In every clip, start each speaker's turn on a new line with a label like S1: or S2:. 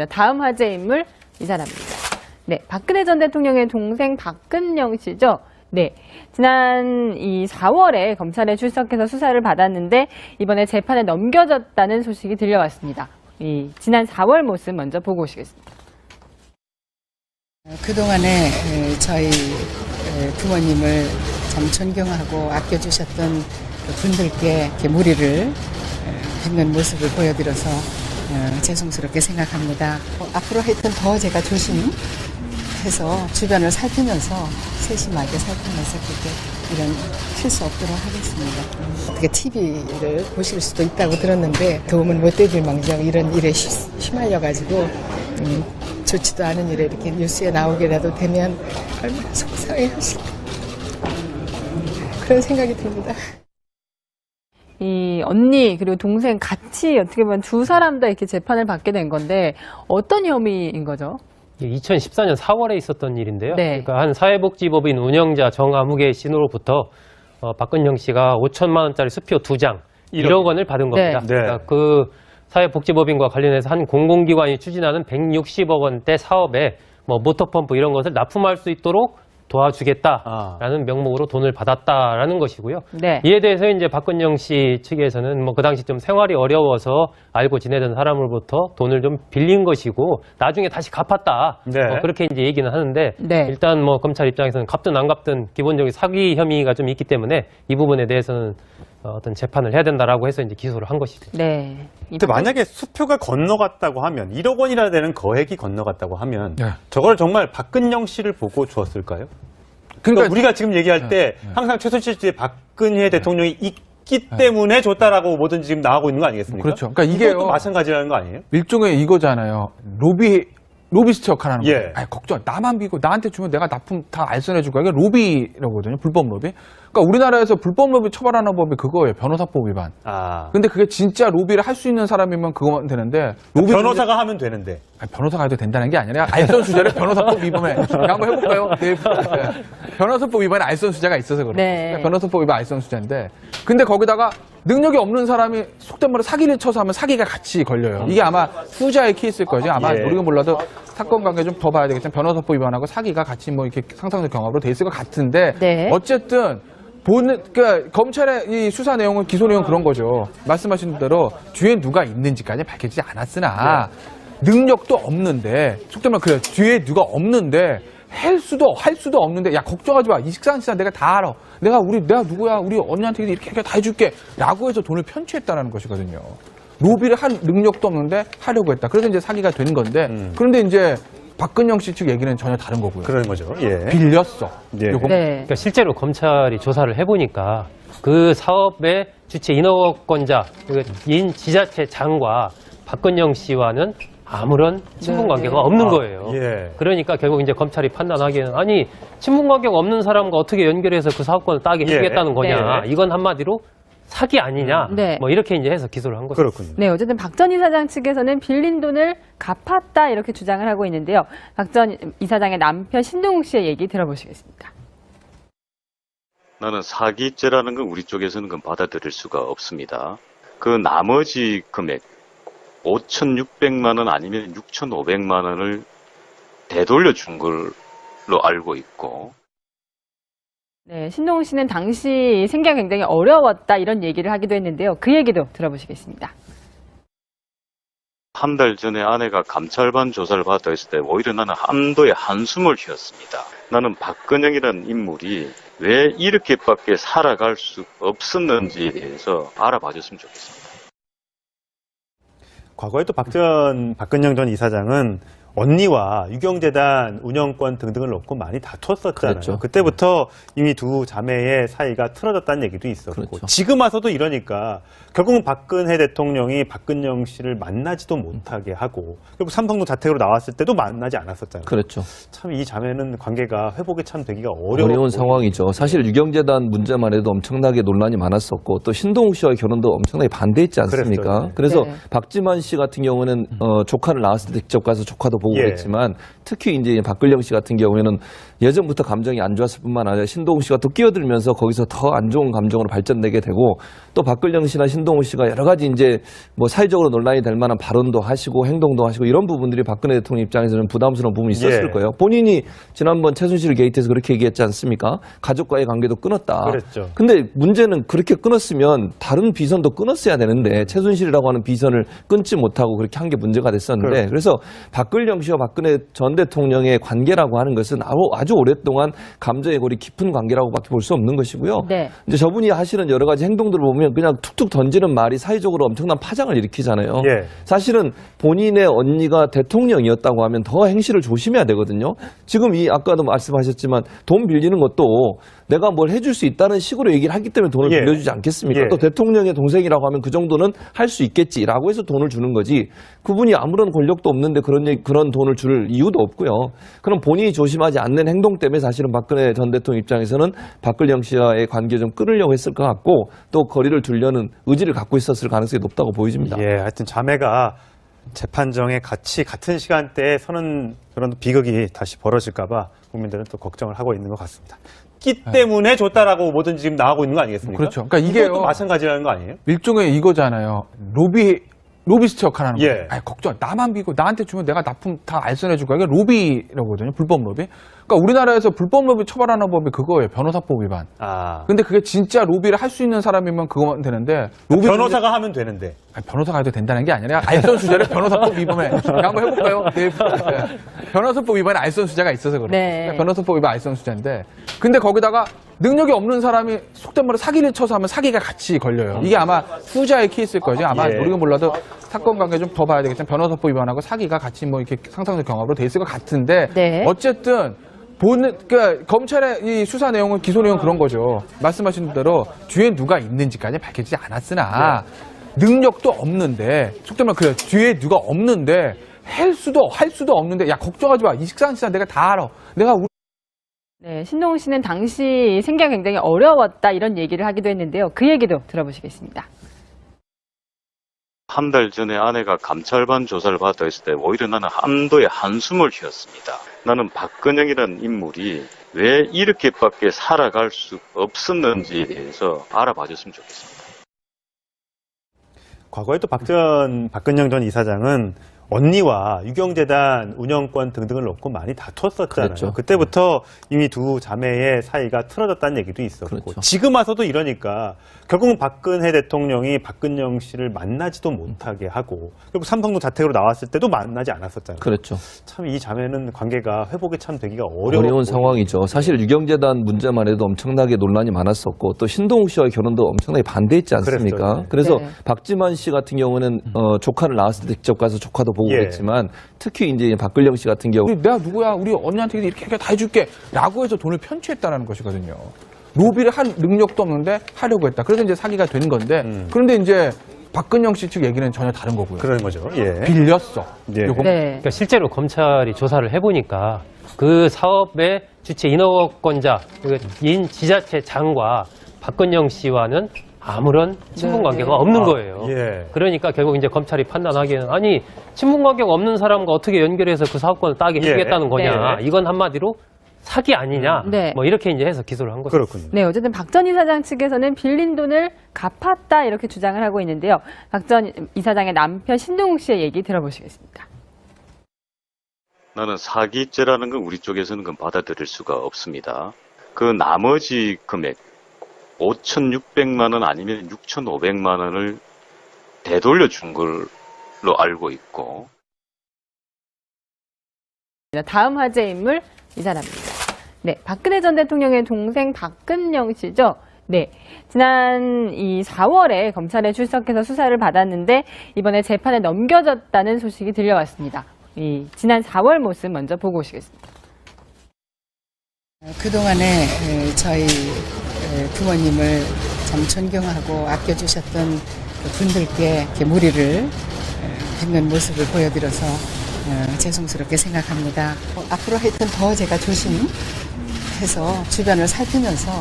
S1: 다음 화제 인물 이 사람입니다. 네, 박근혜 전 대통령의 동생 박근영 씨죠. 네, 지난 이 4월에 검찰에 출석해서 수사를 받았는데 이번에 재판에 넘겨졌다는 소식이 들려왔습니다. 지난 4월 모습 먼저 보고 오시겠습니다.
S2: 그동안에 저희 부모님을 참 존경하고 아껴주셨던 분들께 이렇게 무리를 빚는 모습을 보여드려서 죄송스럽게 생각합니다. 앞으로 하여튼 더 제가 조심해서 주변을 살피면서 세심하게 살피면서 그렇게 이런 실수 없도록 하겠습니다. 어떻게 TV를 보실 수도 있다고 들었는데 도움은 못 드릴 망정 이런 일에 휘말려가지고 좋지도 않은 일에 이렇게 뉴스에 나오게라도 되면 얼마나 속상해하실까 그런 생각이 듭니다.
S1: 이 언니 그리고 동생 같이 어떻게 보면 두 사람 다 이렇게 재판을 받게 된 건데 어떤 혐의인 거죠?
S3: 2014년 4월에 있었던 일인데요.
S1: 네.
S3: 그러니까 한 사회복지법인 운영자 정아무개 씨로부터 박근영 씨가 5천만 원짜리 수표 2장 1억 원을 받은 겁니다.
S1: 네.
S3: 그러니까 그 사회복지법인과 관련해서 한 공공기관이 추진하는 160억 원대 사업에 뭐 모터펌프 이런 것을 납품할 수 있도록 도와주겠다라는 명목으로 돈을 받았다라는 것이고요.
S1: 네.
S3: 이에 대해서 이제 박근영 씨 측에서는 뭐 그 당시 좀 생활이 어려워서 알고 지내던 사람으로부터 돈을 좀 빌린 것이고 나중에 다시 갚았다.
S4: 네.
S3: 그렇게 이제 얘기는 하는데
S1: 네.
S3: 일단 뭐 검찰 입장에서는 갚든 안 갚든 기본적인 사기 혐의가 좀 있기 때문에 이 부분에 대해서는 어떤 재판을 해야 된다라고 해서 이제 기소를 한 것이죠.
S1: 네.
S4: 근데 만약에 수표가 건너갔다고 하면 1억 원이나 되는 거액이 건너갔다고 하면
S5: 네.
S4: 저걸 정말 박근영 씨를 보고 주었을까요?
S5: 그러니까
S4: 그러니까 우리가 지금 얘기할 때 항상 최순실 씨의 박근혜 대통령이 있기 때문에 줬다라고 뭐든지 지금 나가고 있는 거 아니겠습니까?
S5: 그렇죠. 그러니까 이게요.
S4: 이것도 마찬가지라는 거 아니에요?
S5: 일종의 이거잖아요. 로비스트 역할하는
S4: 예.
S5: 거예요. 아니, 걱정. 나만 믿고 나한테 주면 내가 납품 다 알선해 줄 거야. 이게 로비라거든요. 불법 로비. 그러니까 우리나라에서 불법 로비 처벌하는 법이 그거예요. 변호사법 위반.
S4: 아.
S5: 근데 그게 진짜 로비를 할 수 있는 사람이면 그거만 되는데 로비
S4: 변호사가 하면 되는데.
S5: 아니, 변호사가 해도 된다는 게 아니라 알선수재를 변호사법 위반에 한번 해볼까요? 네. 변호사법 위반에 알선수재가 있어서 그래요.
S1: 네.
S5: 그러니까 변호사법 위반 알선수재인데 근데 거기다가 능력이 없는 사람이 속된 말로 사기를 쳐서 하면 사기가 같이 걸려요. 이게 아마 후자의 케이스일 거죠. 아마
S4: 예.
S5: 모르긴 몰라도 사건 관계 좀 더 봐야 되겠지만 변호사법 위반하고 사기가 같이 뭐 이렇게 상상적 경합으로 돼 있을 것 같은데
S1: 네.
S5: 어쨌든 그러니까 검찰의 이 수사 내용은 기소 내용 그런 거죠. 말씀하신 대로 뒤에 누가 있는지까지 밝혀지지 않았으나 능력도 없는데 속된 말 그래요. 뒤에 누가 없는데 할 수도 없는데 야 걱정하지 마. 이 식상시사 내가 다 알아. 내가 누구야 우리 언니한테 이렇게 다 해줄게 라고 해서 돈을 편취했다라는 것이거든요. 로비를 할 능력도 없는데 하려고 했다. 그래서 이제 사기가 된 건데 그런데 이제 박근영 씨 측 얘기는 전혀 다른 거고요.
S4: 그런 거죠. 예.
S5: 빌렸어.
S4: 예.
S5: 요거
S1: 네.
S3: 그러니까 실제로 검찰이 조사를 해보니까 그 사업의 주체 인허권자, 인 지자체 장과 박근영 씨와는 아무런 친분 관계가 없는 거예요.
S4: 예.
S3: 그러니까 결국 이제 검찰이 판단하기에는 아니 친분 관계가 없는 사람과 어떻게 연결해서 그 사업권을 따게 해주겠다는 거냐.
S1: 네.
S3: 이건 한마디로 사기 아니냐.
S1: 네.
S3: 뭐 이렇게 이제 해서 기소를 한 거죠.
S4: 그렇군요.
S1: 네, 어쨌든 박 전 이사장 측에서는 빌린 돈을 갚았다 이렇게 주장을 하고 있는데요. 박 전 이사장의 남편 신동욱 씨의 얘기 들어보시겠습니다.
S6: 나는 사기죄라는 건 우리 쪽에서는 그건 받아들일 수가 없습니다. 그 나머지 금액 5,600만 원 아니면 6,500만 원을 되돌려 준 걸로 알고 있고
S1: 네, 신동욱 씨는 당시 생계가 굉장히 어려웠다 이런 얘기를 하기도 했는데요. 그 얘기도 들어보시겠습니다.
S6: 한 달 전에 아내가 감찰반 조사를 받았다 했을 때 오히려 나는 한도의 한숨을 쉬었습니다. 나는 박근영이라는 인물이 왜 이렇게밖에 살아갈 수 없었는지에 대해서 알아봐 줬으면 좋겠습니다.
S4: 과거에 또 박근영 전 이사장은 언니와 유경재단 운영권 등등을 놓고 많이 다퉜었잖아요.
S7: 그랬죠.
S4: 그때부터 이미 두 자매의 사이가 틀어졌다는 얘기도 있었고
S7: 그렇죠.
S4: 지금 와서도 이러니까 결국은 박근혜 대통령이 박근영 씨를 만나지도 못하게 하고 결국 삼성동 자택으로 나왔을 때도 만나지 않았었잖아요.
S7: 그렇죠.
S4: 참 이 자매는 관계가 회복이 참 되기가
S7: 어려운 상황이죠. 사실 유경재단 문제만 해도 엄청나게 논란이 많았었고 또 신동욱 씨와의 결혼도 엄청나게 반대했지 않습니까?
S4: 그랬죠, 네.
S7: 그래서
S1: 네.
S7: 박지만 씨 같은 경우는 조카를 낳았을 때 직접 가서 조카도 보고
S4: 예.
S7: 그랬지만 특히 이제 박근영 씨 같은 경우에는 예전부터 감정이 안 좋았을 뿐만 아니라 신동욱 씨가 또 끼어들면서 거기서 더 안 좋은 감정으로 발전되게 되고 또 박근영 씨나 신동욱 씨가 여러 가지 이제 뭐 사회적으로 논란이 될 만한 발언도 하시고 행동도 하시고 이런 부분들이 박근혜 대통령 입장에서는 부담스러운 부분이 있었을 거예요. 본인이 지난번 최순실 게이트에서 그렇게 얘기했지 않습니까? 가족과의 관계도 끊었다.
S4: 그랬죠.
S7: 근데 문제는 그렇게 끊었으면 다른 비선도 끊었어야 되는데 최순실이라고 하는 비선을 끊지 못하고 그렇게 한 게 문제가 됐었는데 그래서 박근영 씨와 박근혜 전 대통령의 관계라고 하는 것은 아주 오랫동안 감정의 골이 깊은 관계라고밖에 볼 수 없는 것이고요.
S1: 네.
S7: 이제 저분이 하시는 여러 가지 행동들을 보면 그냥 툭툭 던지는 말이 사회적으로 엄청난 파장을 일으키잖아요.
S4: 예.
S7: 사실은 본인의 언니가 대통령이었다고 하면 더 행실을 조심해야 되거든요. 지금 아까도 말씀하셨지만 돈 빌리는 것도 내가 뭘 해줄 수 있다는 식으로 얘기를 하기 때문에 돈을
S4: 예.
S7: 빌려주지 않겠습니까?
S4: 예.
S7: 또 대통령의 동생이라고 하면 그 정도는 할 수 있겠지라고 해서 돈을 주는 거지. 그분이 아무런 권력도 없는데 그런 돈을 줄 이유도 없고요. 그럼 본인이 조심하지 않는 행동 때문에 사실은 박근혜 전 대통령 입장에서는 박근영 씨와의 관계 좀 끊으려고 했을 것 같고 또 거리를 두려는 의지를 갖고 있었을 가능성이 높다고 보여집니다.
S4: 예, 하여튼 자매가 재판정에 같은 시간대에 서는 그런 비극이 다시 벌어질까봐 국민들은 또 걱정을 하고 있는 것 같습니다. 끼 때문에 줬다라고 뭐든지 지금 나오고 있는 거 아니겠습니까?
S5: 그렇죠. 그러니까 이게요.
S4: 이것도 마찬가지라는 거 아니에요?
S5: 일종의 이거잖아요. 로비스트 역할하는
S4: 예.
S5: 거예요. 아니, 걱정. 나만 비고 나한테 주면 내가 납품 다 알선해 줄 거야. 이게 로비라거든요. 불법 로비. 그러니까 우리나라에서 불법 로비 처벌하는 법이 그거예요. 변호사법 위반.
S4: 아,
S5: 근데 그게 진짜 로비를 할 수 있는 사람이면 그거만 되는데 로비
S4: 변호사가 하면 되는데.
S5: 아니, 변호사가 해도 된다는 게 아니라 알선수재를 변호사법 위반에 한번 해볼까요? 네. 변호사법 위반에 알선수재가 있어서 그래요.
S1: 네.
S5: 그러니까 변호사법 위반 알선수재인데 근데 거기다가 능력이 없는 사람이 속된 말로 사기를 쳐서 하면 사기가 같이 걸려요. 이게 아마 후자의 케이스일 거죠. 아마
S4: 예.
S5: 우리가 몰라도 사건 관계 좀 더 봐야 되겠지만 변호사법 위반하고 사기가 같이 뭐 이렇게 상상적 경합으로 돼 있을 것 같은데
S1: 네.
S5: 어쨌든 그러니까 검찰의 이 수사 내용은 기소 내용은 그런 거죠. 말씀하신 대로 뒤에 누가 있는지까지 밝혀지지 않았으나 능력도 없는데 속된 말 그래 뒤에 누가 없는데 할 수도 없는데 야 걱정하지 마. 이 식상시사 내가 다 알아. 내가
S1: 네, 신동욱 씨는 당시 생계가 굉장히 어려웠다 이런 얘기를 하기도 했는데요. 그 얘기도 들어보시겠습니다.
S6: 한 달 전에 아내가 감찰반 조사를 받아 있을 때 오히려 나는 한도의 한숨을 쉬었습니다. 나는 박근영이라는 인물이 왜 이렇게밖에 살아갈 수 없었는지에 대해서 알아봐 줬으면 좋겠습니다.
S4: 과거에 또 박근영 전 이사장은 언니와 유경재단 운영권 등등을 놓고 많이 다퉜었잖아요.
S7: 그랬죠.
S4: 그때부터 이미 두 자매의 사이가 틀어졌다는 얘기도 있었고
S7: 그렇죠.
S4: 지금 와서도 이러니까 결국은 박근혜 대통령이 박근영 씨를 만나지도 못하게 하고 결국 삼성동 자택으로 나왔을 때도 만나지 않았었잖아요.
S7: 그렇죠.
S4: 참 이 자매는 관계가 회복이 참 되기가
S7: 어려운 상황이죠. 사실 유경재단 문제만 해도 엄청나게 논란이 많았었고 또 신동욱 씨와의 결혼도 엄청나게 반대했지 않습니까?
S4: 그랬죠.
S7: 그래서
S1: 네.
S7: 박지만 씨 같은 경우는 조카를 낳았을 때 직접 가서 조카도 보고
S4: 예.
S7: 그랬지만 특히 이제 박근영 씨 같은 경우
S5: 내가 누구야? 우리 언니한테 이렇게 다 해줄게. 라고 해서 돈을 편취했다는 것이거든요. 로비를 할 능력도 없는데 하려고 했다. 그래서 이제 사기가 된 건데 그런데 이제 박근영 씨 측 얘기는 전혀 다른 거고요.
S4: 그런 거죠. 예.
S5: 빌렸어.
S4: 예.
S5: 요거
S1: 네.
S3: 그러니까 실제로 검찰이 조사를 해보니까 그 사업의 주체 인허권자, 그 지자체 장과 박근영 씨와는 아무런 친분 관계가 없는 거예요.
S4: 예.
S3: 그러니까 결국 이제 검찰이 판단하기에는 아니 친분 관계가 없는 사람과 어떻게 연결해서 그 사업권을 따게
S4: 예.
S3: 해주겠다는 거냐.
S1: 네.
S3: 이건 한마디로 사기 아니냐.
S1: 네.
S3: 뭐 이렇게 이제 해서 기소를 한 거죠.
S4: 그렇군요.
S1: 네, 어쨌든 박 전 이사장 측에서는 빌린 돈을 갚았다 이렇게 주장을 하고 있는데요. 박 전 이사장의 남편 신동욱 씨의 얘기 들어보시겠습니다.
S6: 나는 사기죄라는 건 우리 쪽에서는 그건 받아들일 수가 없습니다. 그 나머지 금액 5,600만 원 아니면 6,500만 원을 되돌려 준 걸로 알고 있고
S1: 다음 화제 인물 이 사람입니다. 네, 박근혜 전 대통령의 동생 박근영 씨죠. 네, 지난 이 4월에 검찰에 출석해서 수사를 받았는데 이번에 재판에 넘겨졌다는 소식이 들려왔습니다. 이 지난 4월 모습 먼저 보고 오시겠습니다.
S2: 그동안에 저희 부모님을 참 존경하고 아껴주셨던 분들께 이렇게 무리를 빚는 모습을 보여드려서 죄송스럽게 생각합니다. 앞으로 하여튼 더 제가 조심해서 주변을 살피면서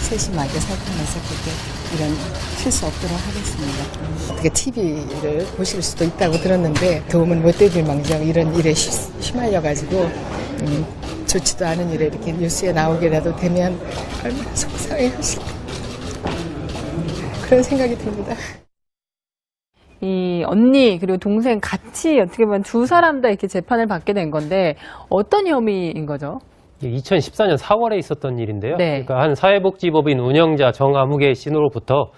S2: 세심하게 살피면서 그렇게 이런 실수 없도록 하겠습니다. 어떻게 TV를 보실 수도 있다고 들었는데 도움은 못 되길 망정 이런 일에 휘말려가지고 좋지도 않은 일에 이렇게 뉴스에 나오게라도 되면 얼마나 속상해하실까 그런 생각이 듭니다.
S1: 이 언니 그리고 동생 같이 어떻게 보면 두 사람 다 이렇게 재판을 받게 된 건데 어떤 혐의인 거죠?
S3: 2014년 4월에 있었던 일인데요.
S1: 네.
S3: 그러니까 한 사회복지법인 운영자 정아무개 씨로부터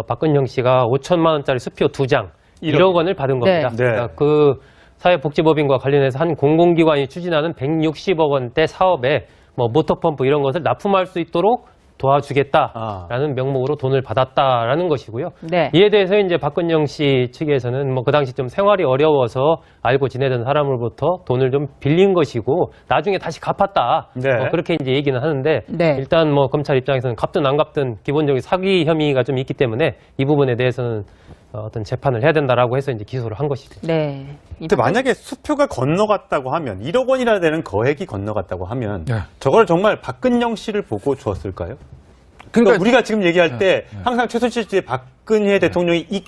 S3: 박근영 씨가 5천만 원짜리 수표 2장 1억 원을 받은 겁니다.
S4: 네.
S3: 그러니까 그 사회복지법인과 관련해서 한 공공기관이 추진하는 160억 원대 사업에 뭐 모터펌프 이런 것을 납품할 수 있도록 도와주겠다라는 명목으로 돈을 받았다라는 것이고요.
S1: 네.
S3: 이에 대해서 이제 박근영 씨 측에서는 뭐 그 당시 좀 생활이 어려워서 알고 지내던 사람으로부터 돈을 좀 빌린 것이고 나중에 다시 갚았다.
S4: 네.
S3: 그렇게 이제 얘기는 하는데
S1: 네.
S3: 일단 뭐 검찰 입장에서는 갚든 안 갚든 기본적인 사기 혐의가 좀 있기 때문에 이 부분에 대해서는 어떤 재판을 해야 된다라고 해서 이제 기소를 한 것이죠.
S1: 네.
S4: 근데 만약에 수표가 건너갔다고 하면 1억 원이나 되는 거액이 건너갔다고 하면
S5: 네.
S4: 저걸 정말 박근영 씨를 보고 주었을까요?
S5: 그러니까
S4: 우리가 지금 얘기할 때 항상 최순실 씨의 박근혜 대통령이 이